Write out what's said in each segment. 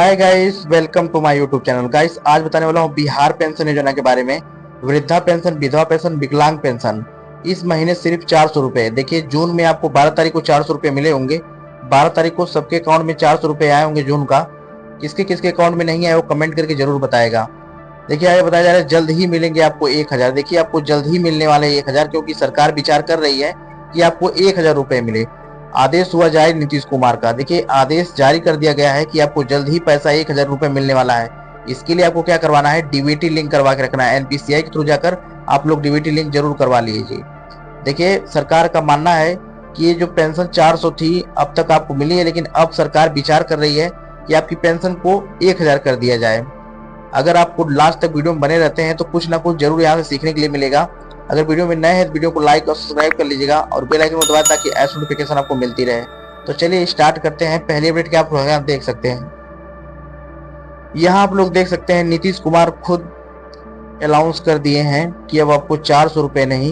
Hi guys, welcome to my YouTube channel. Guys, आज बताने वाला हूँ बिहार पेंशन योजना के बारे में। वृद्धा पेंशन, विधवा पेंशन, विकलांग पेंशन इस महीने सिर्फ 400 रुपए। देखिए, जून में आपको 12 तारीख को 400 रुपए मिले होंगे। 12 तारीख को सबके अकाउंट में 400 रुपए आए होंगे जून का। किसके किसके अकाउंट में नहीं आए वो कमेंट करके जरूर बताएगा। देखिए, आगे बताया जा रहा है जल्द ही मिलेंगे आपको 1000। देखिए, आपको जल्द ही मिलने वाले 1000, क्योंकि सरकार विचार कर रही है कि आपको 1000 रुपए मिले। आदेश हुआ जारी नीतीश कुमार का। देखिए, आदेश जारी कर दिया गया है कि आपको जल्द ही पैसा 1000 रुपए मिलने वाला है। इसके लिए आपको क्या करवाना है, डीबीटी लिंक करवा के रखना है। एनपीसीआई के थ्रू जाकर आप लोग डीबीटी लिंक जरूर करवा लीजिए। देखिए, सरकार का मानना है कि ये जो पेंशन 400 थी अब तक आपको मिली है, लेकिन अब सरकार विचार कर रही है कि आपकी पेंशन को 1000 कर दिया जाए। अगर आपको लास्ट तक वीडियो में बने रहते हैं तो कुछ ना कुछ जरूर यहाँ से सीखने के लिए मिलेगा। अगर वीडियो में नए हैं तो वीडियो को लाइक और सब्सक्राइब कर लीजिएगा और बेल आइकन को दबाएं ताकि ऐसी नोटिफिकेशन आपको मिलती रहे। तो चलिए स्टार्ट करते हैं। पहली अपडेट क्या आप देख सकते हैं। यहाँ आप लोग देख सकते हैं नीतीश कुमार खुद अनाउंस कर दिए हैं कि अब आपको 400 रुपए नहीं,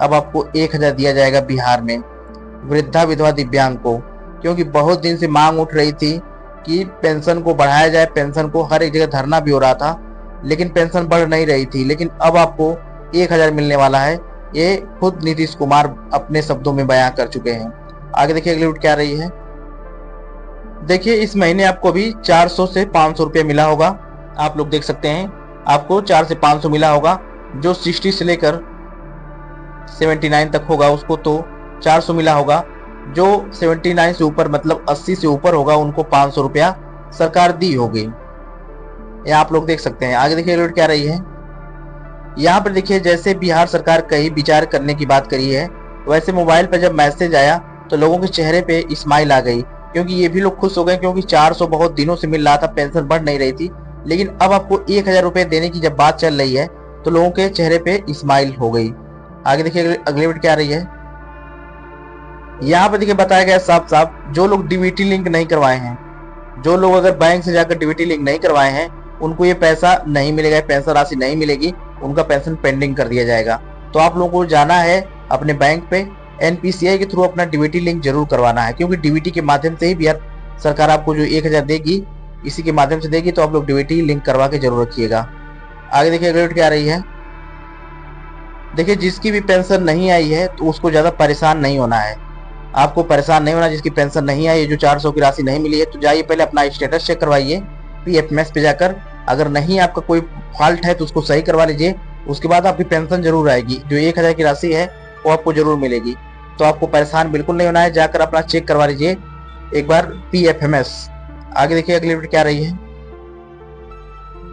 अब आपको 1000 दिया जाएगा बिहार में वृद्धा, विधवा, दिव्यांग को। क्योंकि बहुत दिन से मांग उठ रही थी कि पेंशन को बढ़ाया जाए। पेंशन को हर एक जगह धरना भी हो रहा था, लेकिन पेंशन बढ़ नहीं रही थी। लेकिन अब आपको 1000 मिलने वाला है। ये खुद नीतीश कुमार अपने शब्दों में बयां कर चुके हैं। आगे देखिए अगली अपडेट क्या रही है। देखिए, इस महीने आपको भी 400 से 500 रुपये मिला होगा। आप लोग देख सकते हैं आपको 4 से 500 मिला होगा। जो 60 से लेकर 79 तक होगा उसको तो 400 मिला होगा। जो 79 से ऊपर मतलब 80 से ऊपर होगा उनको 500 रुपया सरकार दी होगी। ये आप लोग देख सकते हैं। आगे देखिए अपडेट क्या रही है। यहाँ पर देखिए, जैसे बिहार सरकार कहीं विचार करने की बात करी है, वैसे मोबाइल पर जब मैसेज आया तो लोगों के चेहरे पे स्माइल आ गई। क्योंकि ये भी लोग खुश हो गए, क्योंकि 400 बहुत दिनों से मिल रहा था, पेंशन बढ़ नहीं रही थी। लेकिन अब आपको 1000 रुपए देने की जब बात चल रही है तो लोगों के चेहरे पे स्माइल हो गई। आगे देखिए अगली अपडेट क्या रही है। यहाँ पे देखिए बताया गया साफ साफ, जो लोग डीबीटी लिंक नहीं करवाए हैं, जो लोग अगर बैंक से जाकर डीबीटी लिंक नहीं करवाए हैं, उनको ये पैसा नहीं मिलेगा, पेंशन राशि नहीं मिलेगी, उनका पेंशन पेंडिंग कर दिया जाएगा। तो आप लोगों को जाना है अपने बैंक पे, एनपीसीआई के थ्रू अपना डीबीटी लिंक जरूर करवाना है। क्योंकि डीबीटी के माध्यम से ही बिहार सरकार आपको जो 1000 देगी, इसी के माध्यम से देगी। तो आप लोग डीबीटी लिंक करवा के जरूर रखिएगा। आगे देखिए अगली क्या रही है। देखिए, जिसकी भी पेंशन नहीं आई है तो उसको ज्यादा परेशान नहीं होना है। आपको परेशान नहीं होना। जिसकी पेंशन नहीं आई है, जो 400 की राशि नहीं मिली है, तो जाइए पहले अपना स्टेटस चेक करवाइए पीएफएमएस पे जाकर। अगर नहीं आपका कोई फॉल्ट है तो उसको सही करवा लीजिए। उसके बाद आपकी पेंशन जरूर आएगी। जो 1000 की राशि है वो आपको जरूर मिलेगी। तो आपको परेशान बिल्कुल नहीं होना है। जाकर अपना चेक करवा लीजिए एक बार पीएफएमएस। आगे देखिए अगली अपडेट क्या रही है।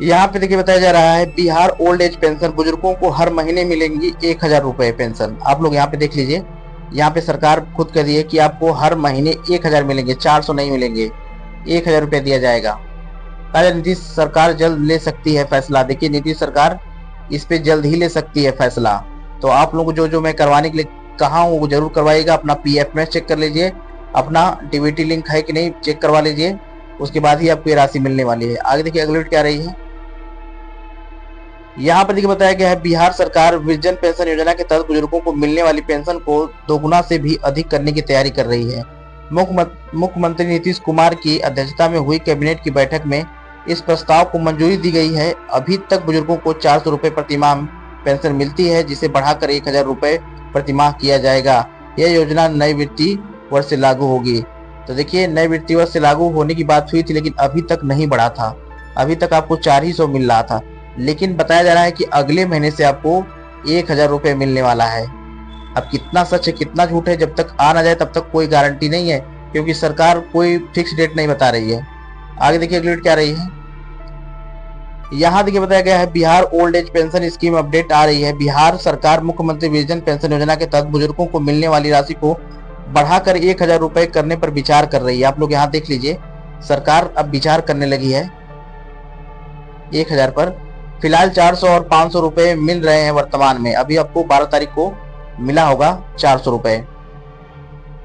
यहाँ पे देखिए बताया जा रहा है बिहार ओल्ड एज पेंशन, बुजुर्गों को हर महीने मिलेंगी 1000 रुपए पेंशन। आप लोग यहाँ पे देख लीजिए, यहाँ पे सरकार खुद कह रही है कि आपको हर महीने 1000 मिलेंगे, 400 नहीं मिलेंगे, 1000 रुपए दिया जाएगा। नीतीश सरकार जल्द ले सकती है फैसला। देखिए, नीतीश सरकार इस पे जल्द ही ले सकती है फैसला। तो आप लोग जो मैं करवाने के लिए कहा हूँ वो जरूर करवाइएगा। अपना पीएफएमएस चेक कर लीजिए, अपना डीबीटी लिंक है कि नहीं चेक करवा लीजिए। उसके बाद ही आपको ये राशि मिलने वाली है। आगे देखिए अगली क्या रही है। यहाँ पर देखिए बताया गया है बिहार सरकार वृद्धजन पेंशन योजना के तहत बुजुर्गों को मिलने वाली पेंशन को दोगुना से भी अधिक करने की तैयारी कर रही है। मुख्यमंत्री नीतीश कुमार की अध्यक्षता में हुई कैबिनेट की बैठक में इस प्रस्ताव को मंजूरी दी गई है। अभी तक बुजुर्गों को 400 रुपए प्रतिमाह पेंशन मिलती है, जिसे बढ़ाकर 1000 रुपए प्रतिमाह किया जाएगा। यह योजना नए वित्तीय वर्ष से लागू होगी। तो देखिए, नए वित्तीय वर्ष से लागू होने की बात हुई थी, लेकिन अभी तक नहीं बढ़ा था। अभी तक आपको 400 मिल रहा था। लेकिन बताया जा रहा है कि अगले महीने से आपको 1000 रुपए मिलने वाला है। अब कितना सच है कितना झूठ है, जब तक आ ना जाए तब तक कोई गारंटी नहीं है, क्योंकि सरकार कोई फिक्स डेट नहीं बता रही है। आगे देखिए अगली क्या रही है। यहाँ देखिए बताया गया है Bihar old age pension scheme update आ रही है। बिहार सरकार मुख्यमंत्री वृद्धजन पेंशन योजना के तहत बुजुर्गों को मिलने वाली राशि को बढ़ाकर 1000 रुपए करने पर विचार कर रही है। आप लोग यहाँ देख लीजिए, सरकार अब विचार करने लगी है 1000 पर। फिलहाल 400 और 500 रुपए मिल रहे हैं वर्तमान में। अभी आपको 12 तारीख को मिला होगा 400 रुपए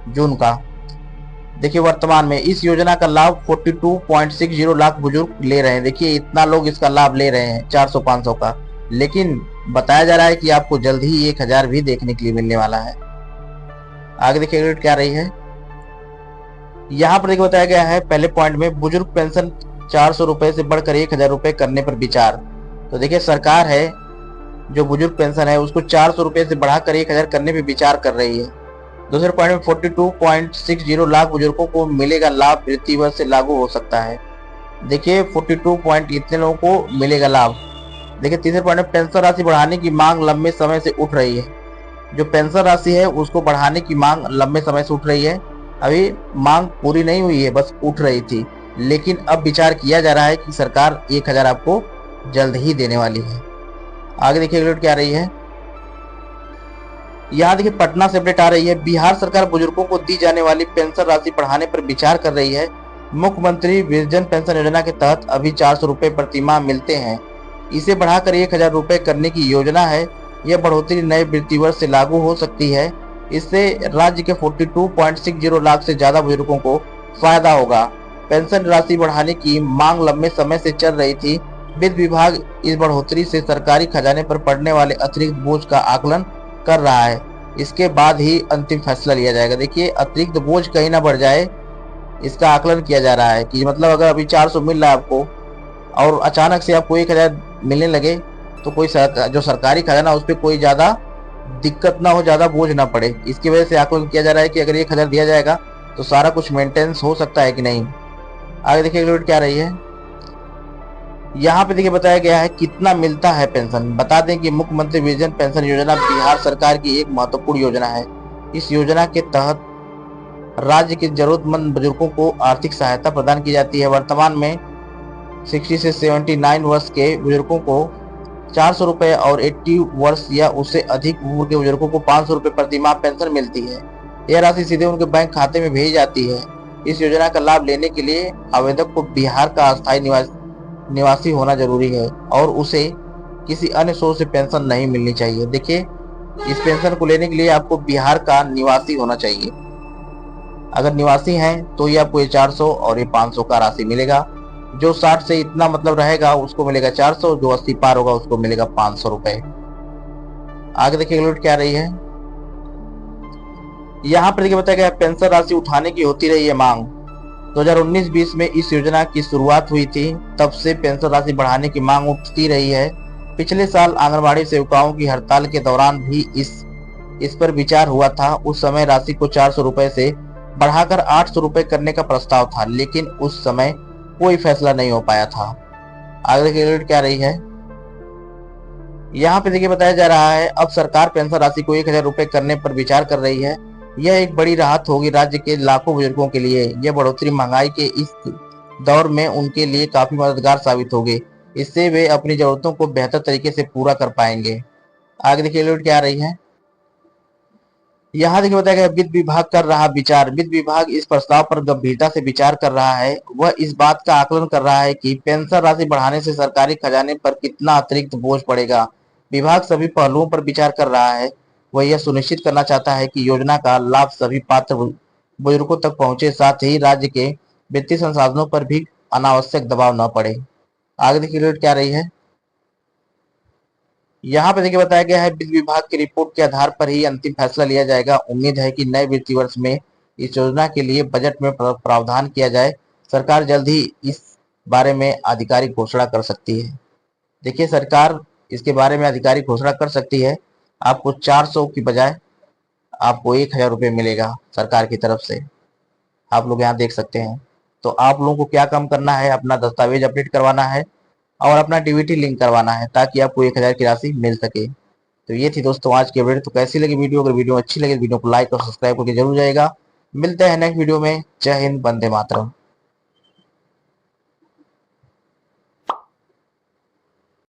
जून का। देखिए, वर्तमान में इस योजना का लाभ 42.60 लाख बुजुर्ग ले रहे हैं। देखिए, इतना लोग इसका लाभ ले रहे हैं 400-500 का। लेकिन बताया जा रहा है कि आपको जल्द ही 1000 भी देखने के लिए मिलने वाला है। आगे देखिए क्या रही है। यहाँ पर देखिए बताया गया है पहले पॉइंट में बुजुर्ग पेंशन 400 रुपए से बढ़कर 1000 रुपए करने पर विचार। तो देखिए सरकार है जो बुजुर्ग पेंशन है उसको 400 रुपए से बढ़ाकर 1000 करने पर विचार कर रही है। दूसरे पॉइंट में 42.60 लाख बुजुर्गों को मिलेगा लाभ, वित्तीय वर्ष से लागू हो सकता है। देखिए 42 पॉइंट इतने लोगों को मिलेगा लाभ। देखिए तीसरे पॉइंट में पेंशन राशि बढ़ाने की मांग लंबे समय से उठ रही है। जो पेंशन राशि है उसको बढ़ाने की मांग लंबे समय से उठ रही है। अभी मांग पूरी नहीं हुई है, बस उठ रही थी, लेकिन अब विचार किया जा रहा है कि सरकार 1000 आपको जल्द ही देने वाली है। आगे देखिए अपडेट क्या आ रही है। यहाँ देखिए पटना से अपडेट आ रही है। बिहार सरकार बुजुर्गों को दी जाने वाली पेंशन राशि बढ़ाने पर विचार कर रही है। मुख्यमंत्री वृद्धजन पेंशन योजना के तहत अभी 400 रुपए प्रति माह मिलते हैं, इसे बढ़ाकर 1000 रुपए करने की योजना है। यह बढ़ोतरी नए वित्तीय वर्ष से लागू हो सकती है। इससे राज्य के 42.60 लाख से ज्यादा बुजुर्गों को फायदा होगा। पेंशन राशि बढ़ाने की मांग लंबे समय से चल रही थी। वित्त विभाग इस बढ़ोतरी से सरकारी खजाने पर पड़ने वाले अतिरिक्त बोझ का आकलन कर रहा है। इसके बाद ही अंतिम फैसला लिया जाएगा। देखिए अतिरिक्त बोझ कहीं ना बढ़ जाए, इसका आकलन किया जा रहा है कि मतलब अगर अभी 400 मिल रहा है आपको और अचानक से आपको 1000 मिलने लगे तो कोई जो सरकारी खजाना उस पर कोई ज्यादा दिक्कत ना हो, ज्यादा बोझ ना पड़े। इसकी वजह से आकलन किया जा रहा है कि अगर 1000 दिया जाएगा तो सारा कुछ मेंटेनेंस हो सकता है कि नहीं। आगे देखिए क्या रही है। यहाँ पे देखिए बताया गया है कितना मिलता है पेंशन। बता दें कि मुख्यमंत्री वृद्धजन पेंशन योजना बिहार सरकार की एक महत्वपूर्ण योजना है। इस योजना के तहत राज्य के जरूरतमंद बुजुर्गों को आर्थिक सहायता प्रदान की जाती है। वर्तमान में 60 से 79 वर्ष के बुजुर्गों को 400 रुपए और 80 वर्ष या उससे अधिक उम्र के बुजुर्गों को 500 रुपए प्रति माह पेंशन मिलती है। यह राशि सीधे उनके बैंक खाते में भेजी जाती है। इस योजना का लाभ लेने के लिए आवेदक को बिहार का अस्थायी निवासी होना जरूरी है और उसे किसी अन्य सोर्स से पेंशन नहीं मिलनी चाहिए। देखिए इस पेंशन को लेने के लिए आपको बिहार का निवासी होना चाहिए। अगर निवासी हैं तो ये आपको ये 400 और ये 500 का राशि मिलेगा। जो 60 से इतना मतलब रहेगा उसको मिलेगा 400, जो 80 पार होगा उसको मिलेगा 500 रुपए। आगे देखिए क्या रही है। यहाँ पर देखिए बताया गया पेंशन राशि उठाने की होती रही है मांग। 2019-20 में इस योजना की शुरुआत हुई थी, तब से पेंशन राशि बढ़ाने की मांग उठती रही है। पिछले साल आंगनबाड़ी सेविकाओं की हड़ताल के दौरान भी इस पर विचार हुआ था। उस समय राशि को 400 रुपए से बढ़ाकर 800 रुपए करने का प्रस्ताव था, लेकिन उस समय कोई फैसला नहीं हो पाया था। आगे देखिए क्या रही है। यहाँ पे देखिए बताया जा रहा है अब सरकार पेंशन राशि को 1000 रुपए करने पर विचार कर रही है। यह एक बड़ी राहत होगी राज्य के लाखों बुजुर्गों के लिए। यह बढ़ोतरी महंगाई के इस दौर में उनके लिए काफी मददगार साबित होगी। इससे वे अपनी जरूरतों को बेहतर तरीके से पूरा कर पाएंगे। आगे देखिए क्या आ रही है। यहाँ देखिए बताया गया वित्त विभाग कर रहा विचार। वित्त विभाग इस प्रस्ताव पर गंभीरता से विचार कर रहा है। वह इस बात का आकलन कर रहा है कि पेंशन राशि बढ़ाने से सरकारी खजाने पर कितना अतिरिक्त बोझ पड़ेगा। विभाग सभी पहलुओं पर विचार कर रहा है। वह यह सुनिश्चित करना चाहता है कि योजना का लाभ सभी पात्र बुजुर्गों तक पहुंचे, साथ ही राज्य के वित्तीय संसाधनों पर भी अनावश्यक दबाव न पड़े। आगे देखिए क्या रही है। यहाँ पे देखिए बताया गया है वित्त विभाग की रिपोर्ट के आधार पर ही अंतिम फैसला लिया जाएगा। उम्मीद है कि नए वित्तीय वर्ष में इस योजना के लिए बजट में प्रावधान किया जाए। सरकार जल्द ही इस बारे में आधिकारिक घोषणा कर सकती है। देखिए सरकार इसके बारे में आधिकारिक घोषणा कर सकती है। आपको 400 की बजाय आपको 1000 रुपये मिलेगा सरकार की तरफ से। आप लोग यहाँ देख सकते हैं। तो आप लोगों को क्या काम करना है, अपना दस्तावेज अपडेट करवाना है और अपना डीबीटी लिंक करवाना है ताकि आपको 1000 की राशि मिल सके। तो ये थी दोस्तों आज की अपडेट। तो कैसी लगी वीडियो? अगर वीडियो अच्छी लगे वीडियो को लाइक और सब्सक्राइब करके जरूर जाएगा। मिलते हैं नेक्स्ट वीडियो में। जय हिंद, वंदे मातरम।